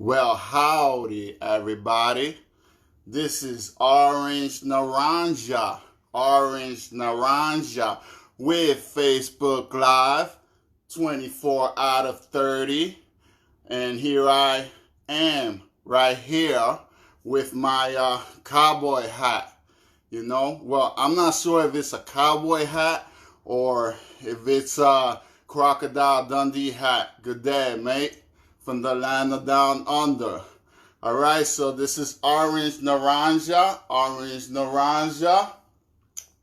Well, howdy, everybody. This is Orange Naranja. Orange Naranja with Facebook Live 24 out of 30. And here I am, right here, with my cowboy hat. Well, I'm not sure if it's a cowboy hat or if it's a Crocodile Dundee hat. Good day, mate, from the land of down under. All right, so this is Orange Naranja,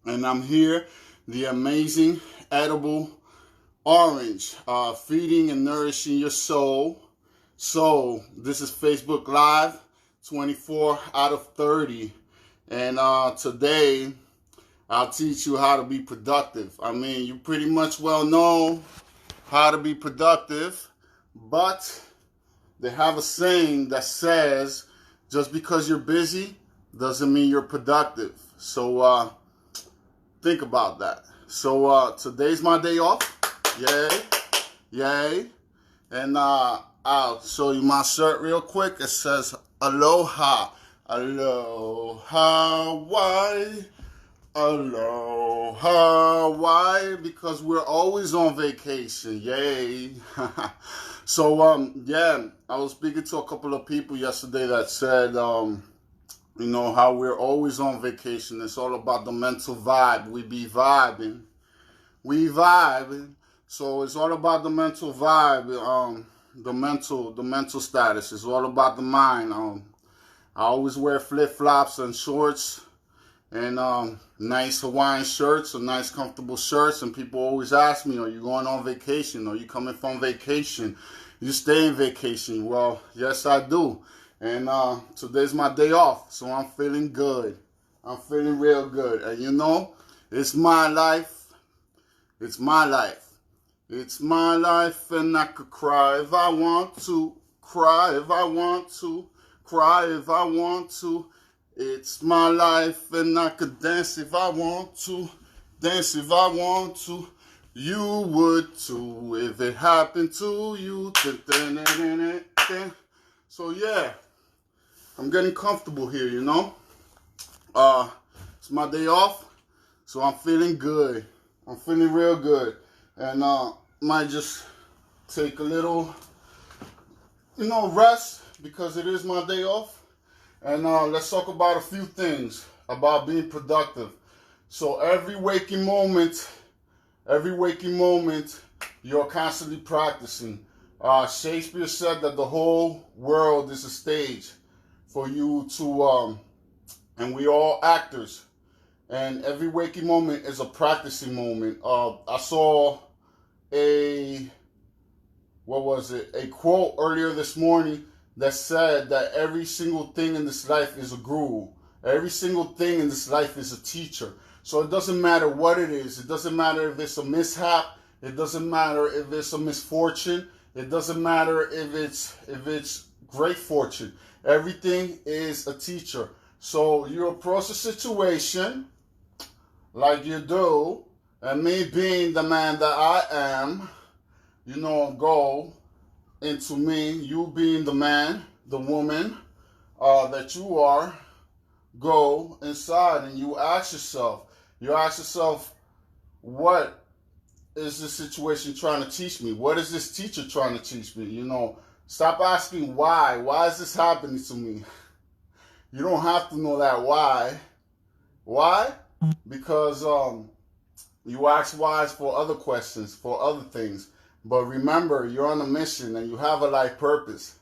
and I'm here, the amazing edible orange, feeding and nourishing your soul. So this is Facebook Live, 24 out of 30. And today, I'll teach you how to be productive. I mean, you pretty much well know how to be productive, but they have a saying that says, just because you're busy doesn't mean you're productive. So think about that. So today's my day off. Yay. And I'll show you my shirt real quick. It says Aloha. Aloha, why? Aloha, why? Because we're always on vacation. Yay. So, I was speaking to a couple of people yesterday that said, how we're always on vacation. It's all about the mental vibe. We be vibing. So it's all about the mental vibe, the mental status. It's all about the mind. I always wear flip-flops and shorts and nice Hawaiian shirts or nice comfortable shirts. And people always ask me, are you going on vacation? Are you coming from vacation? You stay in vacation? Well, yes, I do. And today's my day off, so I'm feeling good. I'm feeling real good. And it's my life. It's my life. It's my life, and I could cry if I want to. Cry if I want to. Cry if I want to. It's my life, and I could dance if I want to. Dance if I want to. You would too if it happened to you. So yeah, I'm getting comfortable here, It's my day off, so I'm feeling good. I'm feeling real good. And might just take a little, rest because it is my day off. And let's talk about a few things about being productive. So every waking moment, you're constantly practicing. Shakespeare said that the whole world is a stage for you to, and we all actors. And every waking moment is a practicing moment. I saw a quote earlier this morning that said that every single thing in this life is a guru. Every single thing in this life is a teacher. So it doesn't matter what it is. It doesn't matter if it's a mishap. It doesn't matter if it's a misfortune. It doesn't matter if it's great fortune. Everything is a teacher. So you approach a situation like you do, and me being the man that I am, go into me, you being the man, the woman that you are, go inside and you ask yourself, what is this situation trying to teach me? What is this teacher trying to teach me? Stop asking why. Why is this happening to me? You don't have to know that why. Why? Because you ask whys for other questions, for other things. But remember, you're on a mission and you have a life purpose.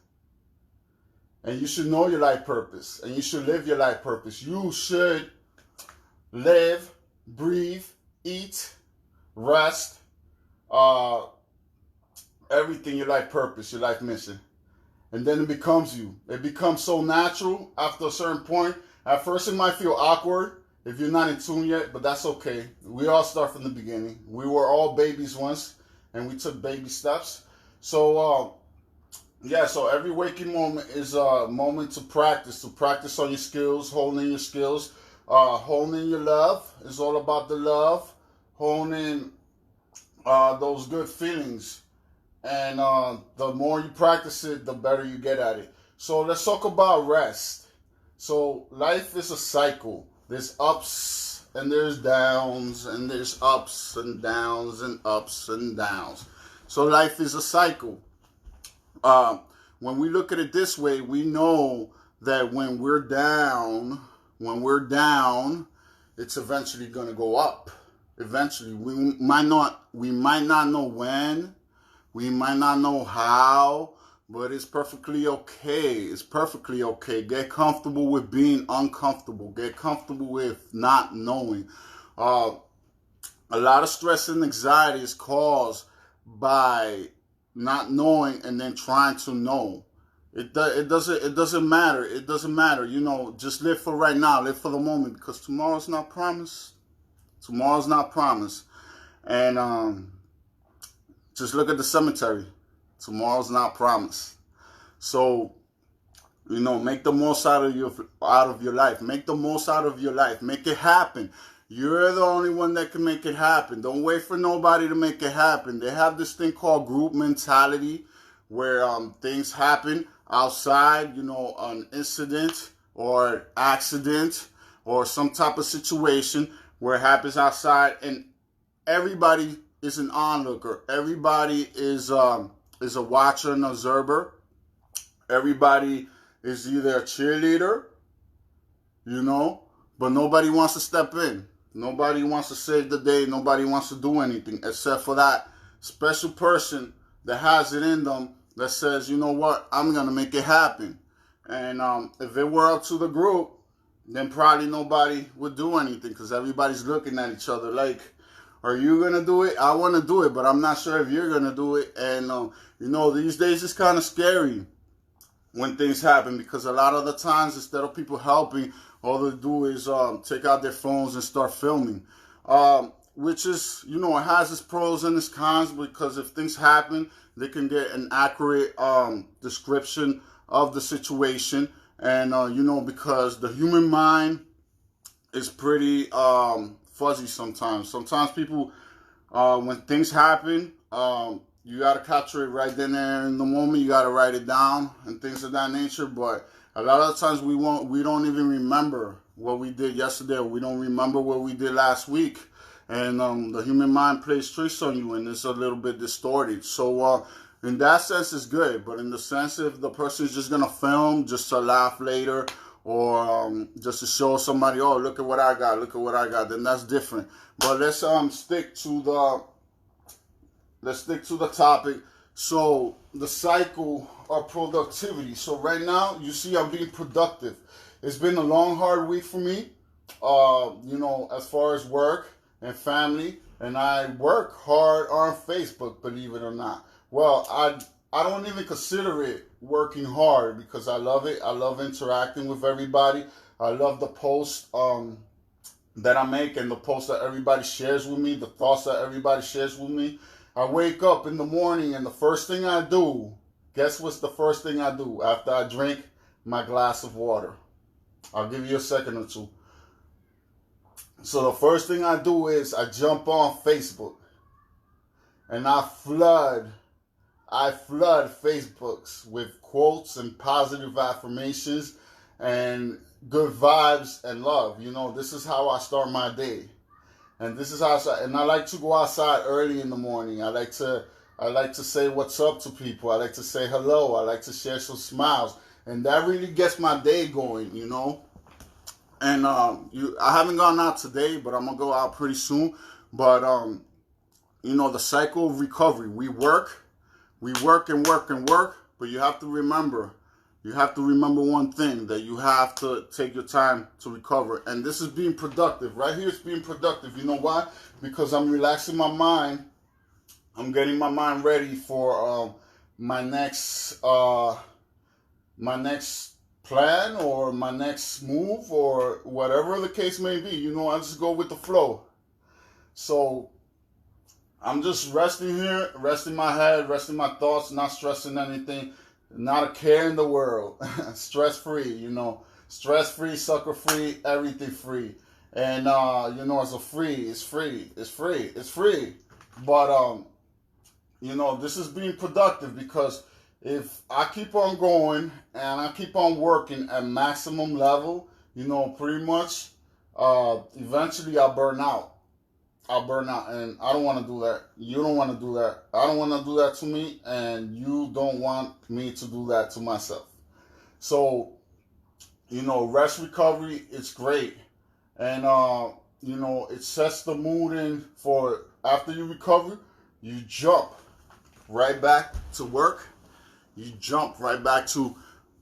And you should know your life purpose. And you should live your life purpose. You should live, breathe, eat, rest, everything, your life purpose, your life mission. And then it becomes you. It becomes so natural after a certain point. At first it might feel awkward if you're not in tune yet, but that's okay. We all start from the beginning. We were all babies once, and we took baby steps. So, so every waking moment is a moment to practice on your skills, honing your skills, honing your love. It's all about the love, honing those good feelings. And the more you practice it, the better you get at it. So let's talk about rest. So life is a cycle. There's ups and there's downs, and there's ups and downs and ups and downs. So life is a cycle. Uh, when we look at it this way, we know that when we're down, it's eventually going to go up. Eventually, we might not know when, we might not know how, but it's perfectly okay. It's perfectly okay. Get comfortable with being uncomfortable. Get comfortable with not knowing. Uh, a lot of stress and anxiety is caused by not knowing and then trying to know. It doesn't matter. It doesn't matter. You know, just live for right now. Live for the moment, because tomorrow's not promised. Tomorrow's not promised. And just look at the cemetery. Tomorrow's not promised. So, you know, make the most out of your life. Make the most out of your life. Make it happen. You're the only one that can make it happen. Don't wait for nobody to make it happen. They have this thing called group mentality, where things happen outside, you know, an incident or accident or some type of situation where it happens outside, and everybody is an onlooker. Everybody is a watcher and observer. Everybody is either a cheerleader, you know, but nobody wants to step in. Nobody wants to save the day. Nobody wants to do anything except for that special person that has it in them that says, you know what, I'm going to make it happen. And if it were up to the group, then probably nobody would do anything, because everybody's looking at each other like, are you going to do it? I want to do it, but I'm not sure if you're going to do it. And, you know, these days it's kind of scary when things happen, because a lot of the times, instead of people helping, all they do is take out their phones and start filming. Which is, you know, it has its pros and its cons, because if things happen, they can get an accurate description of the situation. And, you know, because the human mind is pretty fuzzy sometimes. Sometimes people, when things happen, you got to capture it right then and in the moment. You got to write it down and things of that nature. But a lot of the times we don't even remember what we did yesterday, or we don't remember what we did last week. And the human mind plays tricks on you, and it's a little bit distorted. So in that sense, it's good. But in the sense, if the person is just going to film just to laugh later, or just to show somebody, oh, look at what I got, look at what I got, then that's different. But let's stick to the topic. So the cycle of productivity. So right now, you see, I'm being productive. It's been a long, hard week for me. You know, as far as work and family, and I work hard on Facebook, believe it or not. Well, I don't even consider it working hard, because I love it. I love interacting with everybody. I love the posts that I make, and the posts that everybody shares with me, the thoughts that everybody shares with me. I wake up in the morning, and the first thing I do, guess what's the first thing I do after I drink my glass of water? I'll give you a second or two. So the first thing I do is I jump on Facebook, and I flood Facebooks with quotes and positive affirmations and good vibes and love. You know, this is how I start my day. And this is how and I like to go outside early in the morning. I like to say what's up to people. I like to say hello. I like to share some smiles. And that really gets my day going, you know. And I haven't gone out today, but I'm going to go out pretty soon. But, you know, the cycle of recovery. We work and work and work, but you have to remember one thing, that you have to take your time to recover. And this is being productive. Right here it's being productive. You know why? Because I'm relaxing my mind. I'm getting my mind ready for my next plan, or my next move, or whatever the case may be. You know, I just go with the flow. So I'm just resting here, resting my head, resting my thoughts, not stressing anything, not a care in the world. Stress-free, you know. Stress-free, sucker-free, everything free. And, you know, it's free. But, you know, this is being productive, because if I keep on going and I keep on working at maximum level, pretty much, eventually I'll burn out. I'll burn out, and I don't want to do that. You don't want to do that. I don't want to do that to me, and you don't want me to do that to myself. So, rest recovery, it's great. And, it sets the mood in for after you recover, you jump right back to work. You jump right back to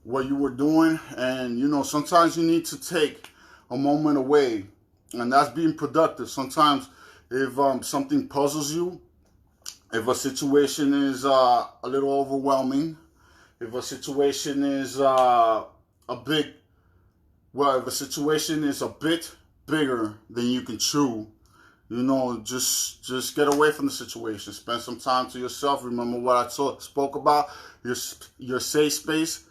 what you were doing. And, sometimes you need to take a moment away, and that's being productive. Sometimes if something puzzles you, if a situation is a little overwhelming, if a situation is if a situation is a bit bigger than you can chew, just get away from the situation. Spend some time to yourself. Remember what I spoke about, your safe space.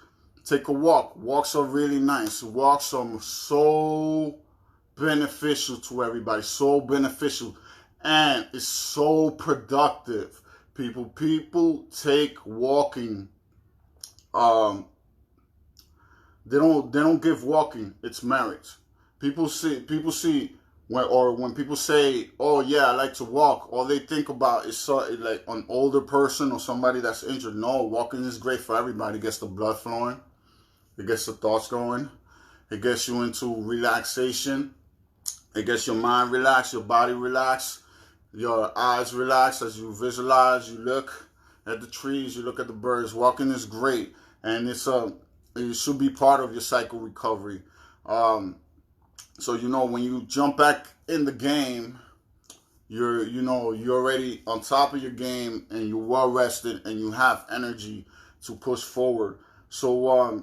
Take a walk. Walks are really nice. Walks are so beneficial to everybody. So beneficial. And it's so productive. People take walking. They don't give walking its merits. People see when people say, "Oh yeah, I like to walk," all they think about is like an older person or somebody that's injured. No, walking is great for everybody. It gets the blood flowing. It gets the thoughts going. It gets you into relaxation. It gets your mind relaxed, your body relaxed, your eyes relaxed as you visualize. You look at the trees, you look at the birds. Walking is great, and it should be part of your cycle recovery. So when you jump back in the game, you're already on top of your game, and you're well rested, and you have energy to push forward. So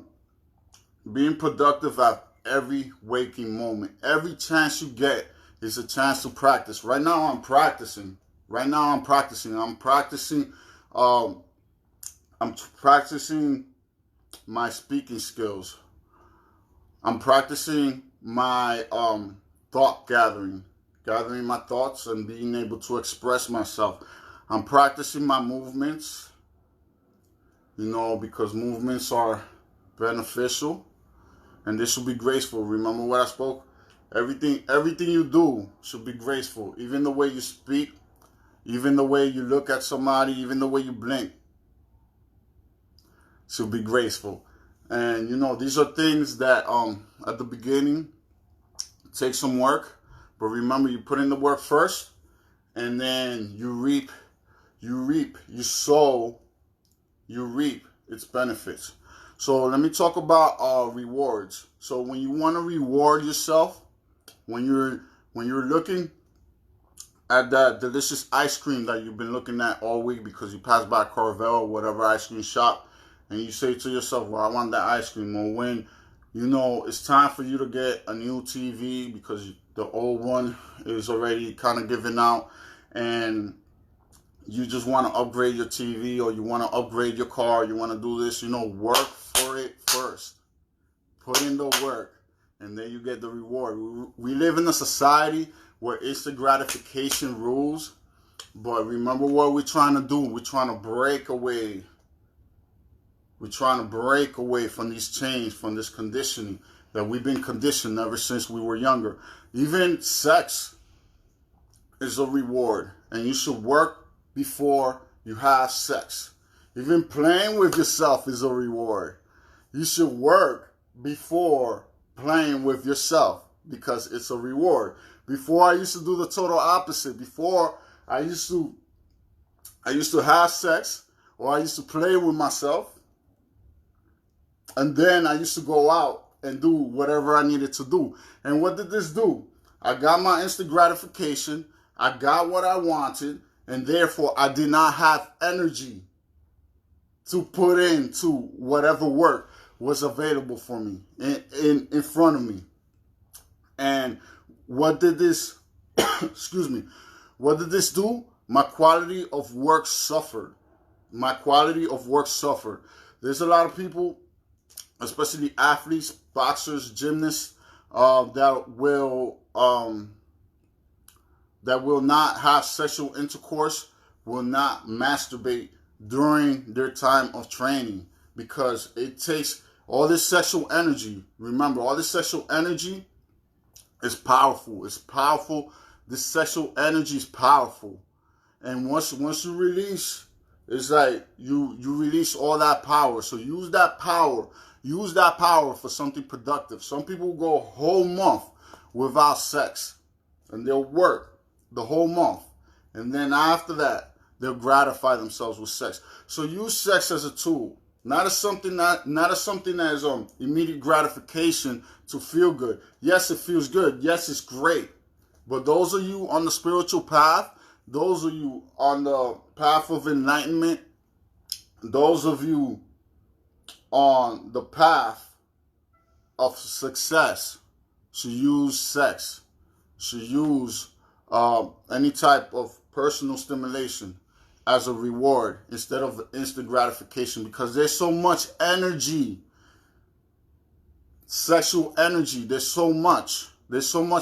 being productive at every waking moment, every chance you get is a chance to practice. Right now I'm practicing. I'm practicing my speaking skills. I'm practicing my thought gathering my thoughts and being able to express myself. I'm practicing my movements, because movements are beneficial, and they should be graceful. Remember what I spoke? Everything you do should be graceful. Even the way you speak, even the way you look at somebody, even the way you blink should be graceful. And these are things that at the beginning take some work, but remember, you put in the work first, and then you reap, you sow, you reap its benefits. So let me talk about rewards. So when you want to reward yourself, when you're looking at that delicious ice cream that you've been looking at all week because you passed by Carvel or whatever ice cream shop, and you say to yourself, well, I want that ice cream. Or when it's time for you to get a new TV because the old one is already kind of giving out, and you just want to upgrade your TV, or you want to upgrade your car, you want to do this, work for it first. Put in the work, and then you get the reward. We live in a society where instant gratification rules, but remember what we're trying to do. We're trying to break away. We're trying to break away from these chains, from this conditioning that we've been conditioned ever since we were younger. Even sex is a reward, and you should work before you have sex. Even playing with yourself is a reward. You should work before playing with yourself because it's a reward. Before, I used to do the total opposite. Before, I used to have sex, or I used to play with myself, and then I used to go out and do whatever I needed to do. And what did this do? I got my instant gratification. I got what I wanted, and therefore I did not have energy to put into whatever work was available for me in front of me. And what did this what did this do? My quality of work suffered. There's a lot of people, especially athletes, boxers, gymnasts, that will not have sexual intercourse, will not masturbate during their time of training, because it takes all this sexual energy. Remember, all this sexual energy is powerful. It's powerful. This sexual energy is powerful. And once you release, it's like you release all that power. So use that power. Use that power for something productive. Some people go a whole month without sex, and they'll work the whole month. And then after that, they'll gratify themselves with sex. So use sex as a tool, not as something that is immediate gratification to feel good. Yes, it feels good. Yes, it's great. But those of you on the spiritual path, those of you on the path of enlightenment, those of you on the path of success should use sex, should use any type of personal stimulation as a reward instead of instant gratification, because there's so much energy, sexual energy. There's so much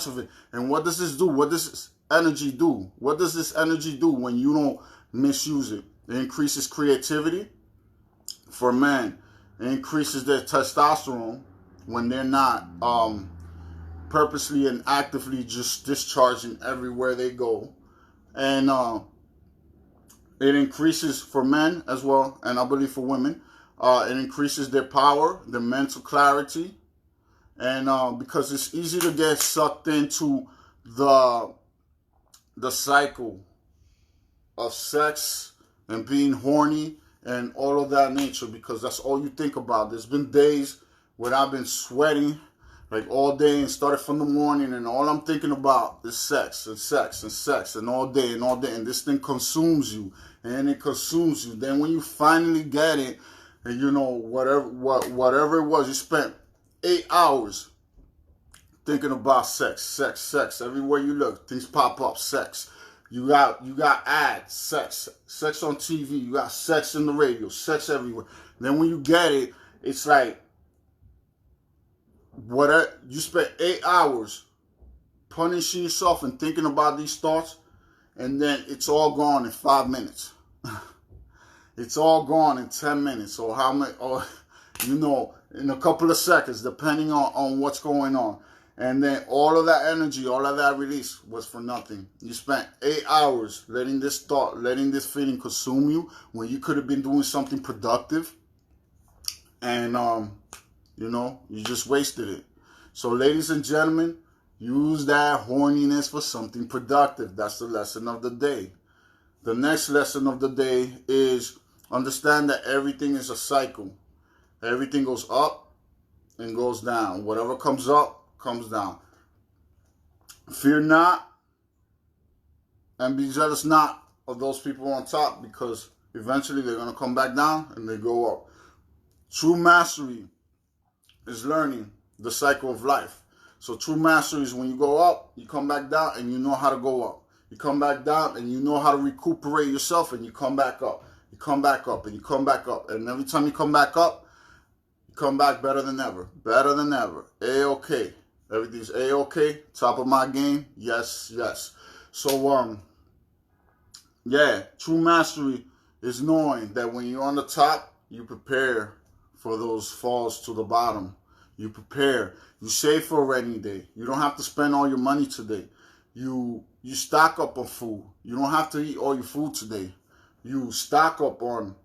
of it. And what does this do? What does this energy do? What does this energy do when you don't misuse it? It increases creativity for men. It increases their testosterone when they're not purposely and actively just discharging everywhere they go. And it increases for men as well, and I believe for women. It increases their power, their mental clarity, and because it's easy to get sucked into the cycle of sex and being horny and all of that nature, because that's all you think about. There's been days when I've been sweating like all day and started from the morning, and all I'm thinking about is sex and sex and sex and all day, and this thing consumes you, and it consumes you. Then when you finally get it, and you know, whatever it was, you spent 8 hours thinking about sex. Everywhere you look, things pop up, sex. You got ads, sex on TV. You got sex in the radio, sex everywhere. Then when you get it, it's like whatever you spent 8 hours punishing yourself and thinking about these thoughts, and then it's all gone in 5 minutes. It's all gone in 10 minutes, or how many, or you know, in a couple of seconds, depending on what's going on. And then all of that energy, all of that release was for nothing. You spent 8 hours letting this thought, letting this feeling consume you when you could have been doing something productive. And, you know, you just wasted it. So, ladies and gentlemen, use that horniness for something productive. That's the lesson of the day. The next lesson of the day is understand that everything is a cycle. Everything goes up and goes down. Whatever comes up comes down. Fear not and be jealous not of those people on top, because eventually they're going to come back down and they go up. True mastery is learning the cycle of life. So true mastery is when you go up, you come back down, and you know how to go up. You come back down and you know how to recuperate yourself, and you come back up. You come back up and you come back up. And every time you come back up, you come back better than ever. Better than ever. A-okay. Everything's A-okay. Top of my game. Yes. So, yeah, true mastery is knowing that when you're on the top, you prepare for those falls to the bottom. You prepare. You save for a rainy day. You don't have to spend all your money today. You stock up on food. You don't have to eat all your food today. You stock up on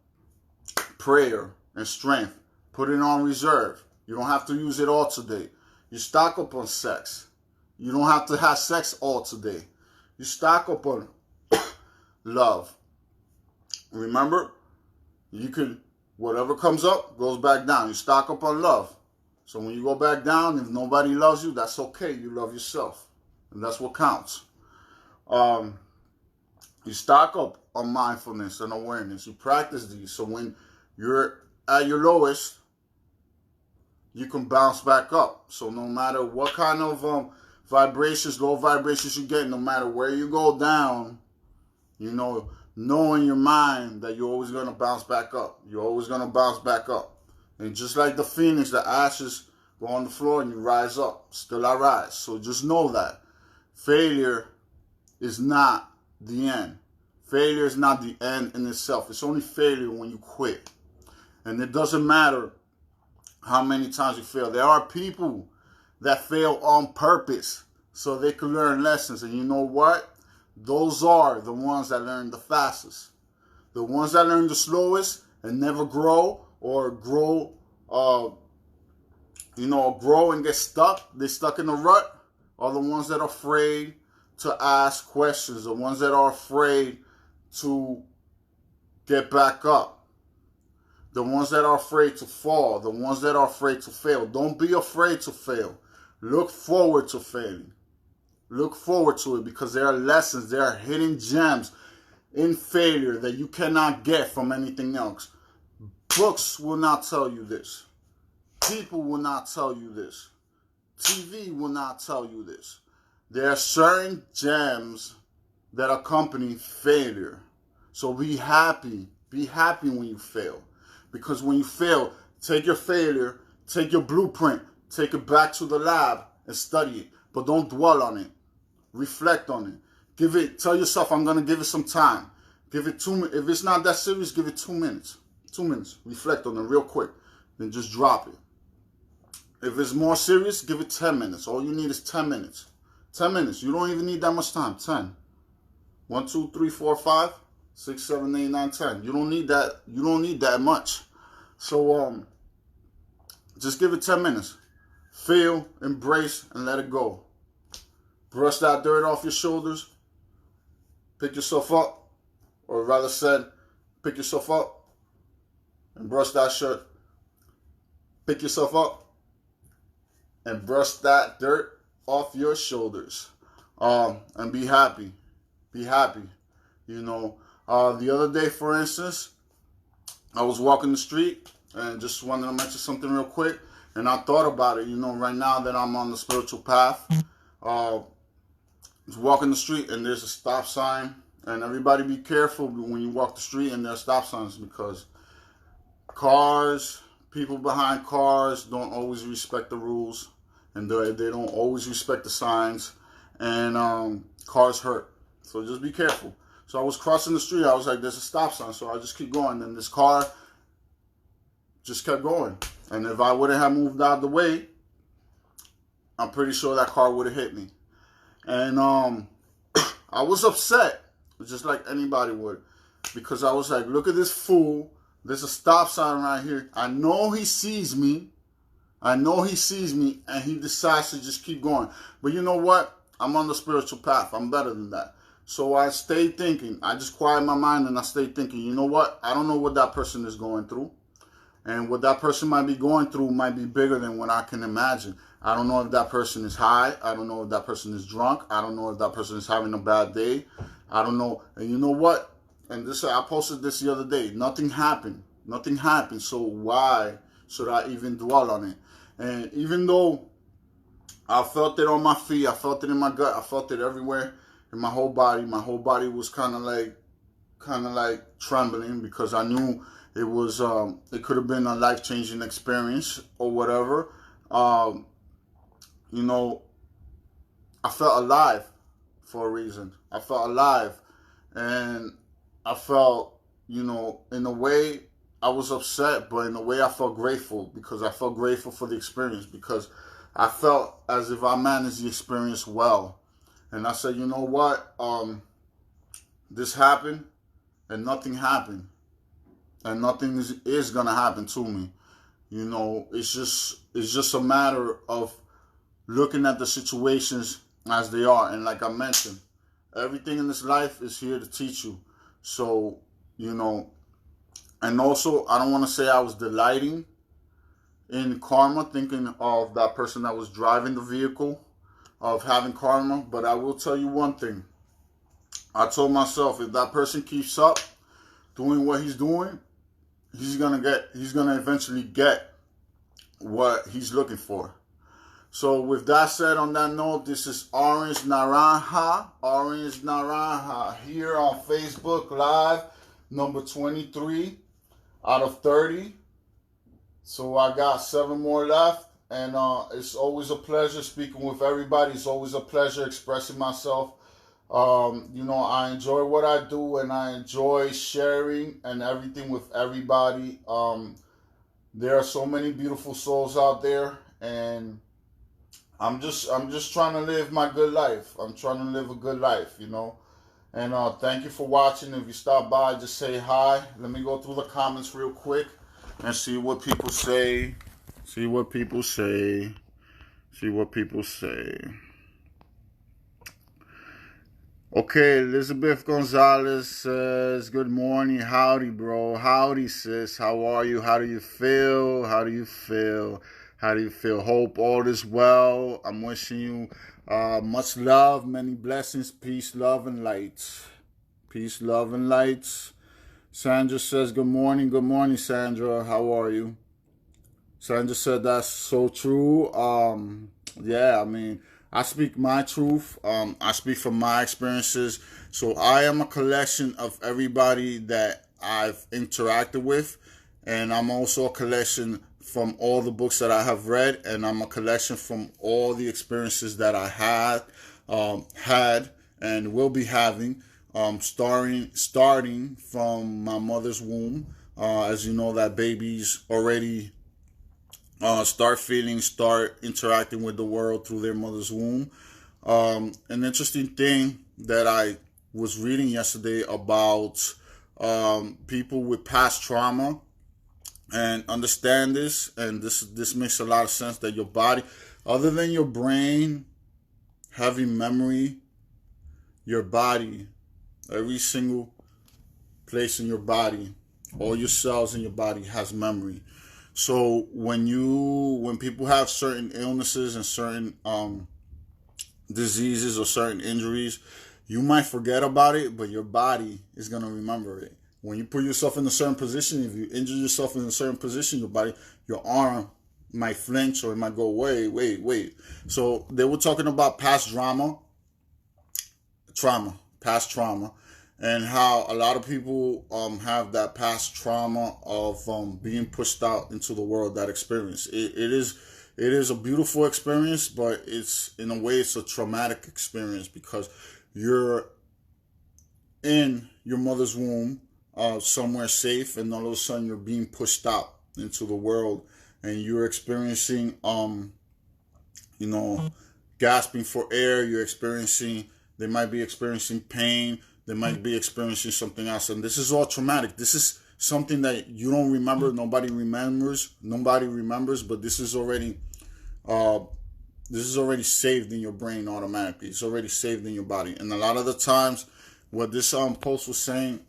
prayer and strength. Put it on reserve. You don't have to use it all today. You stock up on sex. You don't have to have sex all today. You stock up on love. Remember, you can, whatever comes up goes back down. You stock up on love. So when you go back down, if nobody loves you, that's okay. You love yourself. And that's what counts. You stock up on mindfulness and awareness. You practice these. So when you're at your lowest, you can bounce back up. So no matter what kind of vibrations, low vibrations you get, no matter where you go down, you know in your mind that you're always going to bounce back up. You're always going to bounce back up. And just like the phoenix, the ashes go on the floor and you rise up. Still I rise. So just know that failure is not the end. Failure is not the end in itself. It's only failure when you quit. And it doesn't matter how many times you fail. There are people that fail on purpose so they can learn lessons. And you know what? Those are the ones that learn the fastest. The ones that learn the slowest and never grow or grow, grow and get stuck. They're stuck in a rut. Are the ones that are afraid to ask questions. The ones that are afraid to get back up. The ones that are afraid to fall. The ones that are afraid to fail. Don't be afraid to fail. Look forward to failing. Look forward to it, because there are lessons, there are hidden gems in failure that you cannot get from anything else. Books will not tell you this. People will not tell you this. TV will not tell you this. There are certain gems that accompany failure. So be happy. Be happy when you fail. Because when you fail, take your failure, take your blueprint, take it back to the lab and study it. But don't dwell on it. Reflect on it. Tell yourself, I'm going to give it some time. Give it 2 minutes. If it's not that serious, give it 2 minutes. 2 minutes. Reflect on it real quick. Then just drop it. If it's more serious, give it 10 minutes. All you need is 10 minutes. 10 minutes. You don't even need that much time. 10. 1, 2, 3, 4, 5, 6, 7, 8, 9, 10. You don't need that. You don't need that much. So just give it 10 minutes. Feel, embrace, and let it go. Brush that dirt off your shoulders. Pick yourself up. Or rather said, pick yourself up and brush that shirt. Pick yourself up and brush that dirt off your shoulders. And be happy. Be happy. You know, the other day, for instance, I was walking the street and just wanted to mention something real quick. And I thought about it, you know, right now that I'm on the spiritual path. I was walking the street and there's a stop sign. And everybody be careful when you walk the street and there are stop signs, because cars, people behind cars don't always respect the rules. And they don't always respect the signs. And cars hurt. So just be careful. So I was crossing the street. I was like, there's a stop sign. So I just keep going. And this car just kept going. And if I wouldn't have moved out of the way, I'm pretty sure that car would have hit me. And I was upset, just like anybody would, because I was like, look at this fool. There's a stop sign right here. I know he sees me. And he decides to just keep going. But you know what? I'm on the spiritual path. I'm better than that. So I stayed thinking. I just quiet my mind and I stayed thinking, you know what? I don't know what that person is going through. And what that person might be going through might be bigger than what I can imagine. I don't know if that person is high. I don't know if that person is drunk. I don't know if that person is having a bad day. I don't know. And you know what? And I posted this the other day. Nothing happened. Nothing happened. So why should I even dwell on it? And even though I felt it on my feet, I felt it in my gut, I felt it everywhere in my whole body was kind of like trembling, because I knew it was it could have been a life-changing experience or whatever. You know, I felt alive for a reason. I felt alive, and I felt, you know, in a way I was upset, but in a way I felt grateful, because I felt grateful for the experience, because I felt as if I managed the experience well. And I said, you know what, this happened and nothing happened, and nothing is gonna happen to me. You know, it's just a matter of looking at the situations as they are. And like I mentioned, everything in this life is here to teach you. So, you know, and also, I don't want to say I was delighting in karma, thinking of that person that was driving the vehicle, of having karma. But I will tell you one thing. I told myself, if that person keeps up doing what he's doing, he's gonna eventually get what he's looking for. So with that said, on that note, this is Orange Naranja here on Facebook Live, number 23 out of 30. So I got 7 more left, and it's always a pleasure speaking with everybody. It's always a pleasure expressing myself You know, I enjoy what I do, and I enjoy sharing and everything with everybody. There are so many beautiful souls out there, and I'm just trying to live my good life. I'm trying to live a good life, you know. And thank you for watching. If you stop by, just say hi. Let me go through the comments real quick and see what people say. See what people say. See what people say. Okay, Elizabeth Gonzalez says, good morning. Howdy, bro. Howdy, sis. How are you? How do you feel? How do you feel? How do you feel? Hope all is well. I'm wishing you much love, many blessings, peace, love, and light. Peace, love, and light. Sandra says, good morning. Good morning, Sandra. How are you? Sandra said that's so true. Yeah, I mean, I speak my truth. I speak from my experiences. So I am a collection of everybody that I've interacted with, and I'm also a collection from all the books that I have read, and I'm a collection from all the experiences that I had, and will be having, starting from my mother's womb. As you know, that babies already start interacting with the world through their mother's womb. An interesting thing that I was reading yesterday about people with past trauma, and understand this, and this makes a lot of sense, that your body, other than your brain having memory, your body, every single place in your body, all your cells in your body has memory. So when people have certain illnesses and certain diseases or certain injuries, you might forget about it, but your body is gonna remember it. When you put yourself in a certain position, if you injure yourself in a certain position, your arm might flinch, or it might go, wait. So they were talking about past past trauma, and how a lot of people have that past trauma of being pushed out into the world. That experience, it is a beautiful experience, but it's, in a way, it's a traumatic experience, because you're in your mother's womb, somewhere safe, and all of a sudden you're being pushed out into the world, and you're experiencing you know, gasping for air. They might be experiencing pain. They might be experiencing something else. And this is all traumatic. This is something that you don't remember. Nobody remembers, but this is already saved in your brain automatically. It's already saved in your body. And a lot of the times, what this post was saying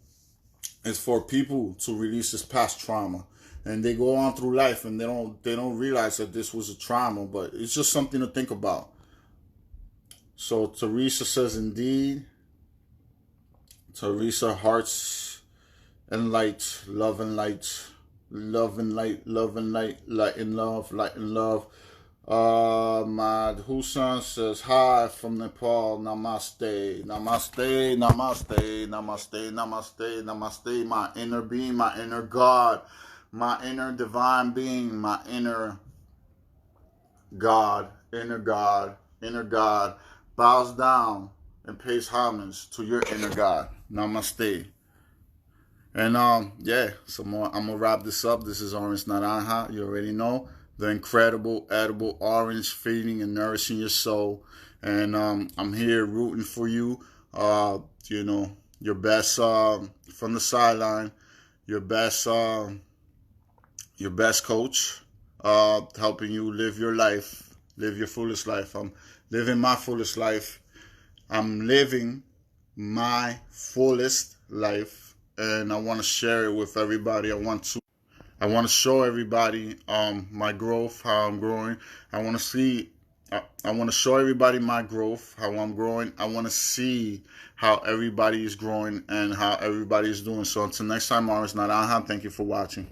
is for people to release this past trauma. And they go on through life, and they don't realize that this was a trauma, but it's just something to think about. So Teresa says, indeed. Teresa, hearts and light, love and light, love and light, love and light, light and love, light and love. Madhusan says, hi from Nepal. Namaste, namaste, namaste, namaste, namaste, namaste. My inner being, my inner God, my inner divine being, my inner God, inner God, inner God bows down and pays homage to your inner God. Namaste. And yeah, so I'm gonna wrap this up. This is Orange Naranja. You already know, the incredible edible orange, feeding and nourishing your soul. And I'm here rooting for you. You know, your best from the sideline, your best coach, helping you live your life, live your fullest life. I'm living my fullest life. I'm living my fullest life, and I want to share it with everybody. I want to show everybody my growth, how I'm growing. I want to show everybody my growth, how I'm growing. I want to see how everybody is growing and how everybody is doing. So until next time, Orange Naranja, thank you for watching.